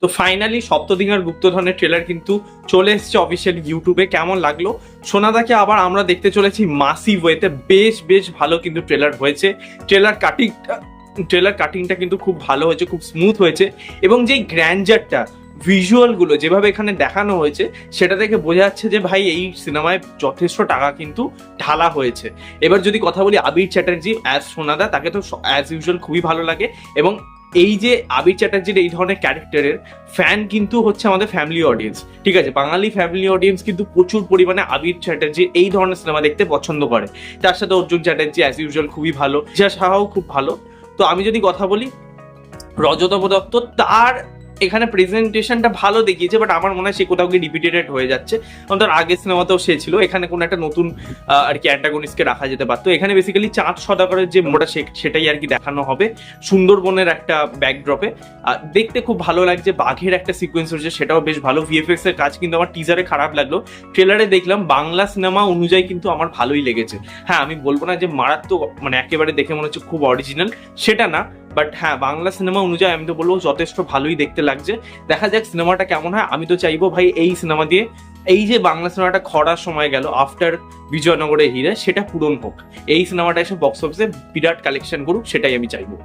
তো ফাইনালি সপ্তদিনের গুপ্তধনের ট্রেলার কিন্তু চলে এসেছে অফিসিয়াল ইউটিউবে। কেমন লাগলো? সোনাদাকে আবার আমরা দেখতে চলেছি মাসিভ ওয়েতে। বেশ বেশ ভালো কিন্তু ট্রেলার হয়েছে। ট্রেলার কাটিংটা কিন্তু খুব ভালো হয়েছে, খুব স্মুথ হয়েছে, এবং যেই গ্র্যান্ডারটা ভিজুয়ালগুলো যেভাবে এখানে দেখানো হয়েছে সেটা থেকে বোঝা যাচ্ছে যে ভাই এই সিনেমায় যথেষ্ট টাকা কিন্তু ঢালা হয়েছে। এবার যদি কথা বলি আবির চ্যাটার্জি অ্যাজ সোনাদা, তাকে তো অ্যাজ ইউজুয়াল খুবই ভালো লাগে, এবং এই যে আবির চ্যাটার্জির এই ধরনের ক্যারেক্টারের ফ্যান কিন্তু হচ্ছে আমাদের ফ্যামিলি অডিয়েন্স। ঠিক আছে, বাঙালি ফ্যামিলি অডিয়েন্স কিন্তু প্রচুর পরিমাণে আবির চ্যাটার্জি এই ধরনের সিনেমা দেখতে পছন্দ করে। তার সাথে অর্জুন চ্যাটার্জি অ্যাজ ইউজুয়াল খুবই ভালো, জিয়া সাহাও খুব ভালো। তো আমি যদি কথা বলি রজতব দত্ত, তার এখানে প্রেজেন্টেশনটা ভালো দেখিয়েছে, বাট আমার মনে হয় সে কোথাও গিয়ে রিপিটেড হয়ে যাচ্ছে। কারণ তার আগের সিনেমাতেও সে ছিল, এখানে কোনো একটা নতুন আর কি অ্যান্টাগনিস্টকে রাখা যেতে পারতো। এখানে বেসিক্যালি চাঁদ সদাগরের যে মোটা সেটাই আর কি দেখানো হবে সুন্দরবনের একটা ব্যাকড্রপে। দেখতে খুব ভালো লাগছে, বাঘের একটা সিকোয়েন্স হচ্ছে সেটাও বেশ ভালো। ভিএফএক্স এর কাজ কিন্তু আমার টিজারে খারাপ লাগলো, ট্রেলারে দেখলাম বাংলা সিনেমা অনুযায়ী কিন্তু আমার ভালোই লেগেছে। হ্যাঁ, আমি বলবো না যে মারাত্মক, মানে একেবারে দেখে মনে হচ্ছে খুব অরিজিনাল, সেটা না, বাট হ্যাঁ বাংলা সিনেমা অনুযায়ী আমি তো বলবো যথেষ্ট ভালোই দেখতে লাগছে। দেখা যাক সিনেমাটা কেমন হয়। আমি তো চাইবো ভাই এই সিনেমা দিয়ে এই যে বাংলা সিনেমাটা খরার সময় গেল আফটার বিজয়নগরের হিরে, সেটা পূরণ হোক। এই সিনেমাটা এসে বক্স অফিসে বিরাট কালেকশন করুক, সেটাই আমি চাইবো।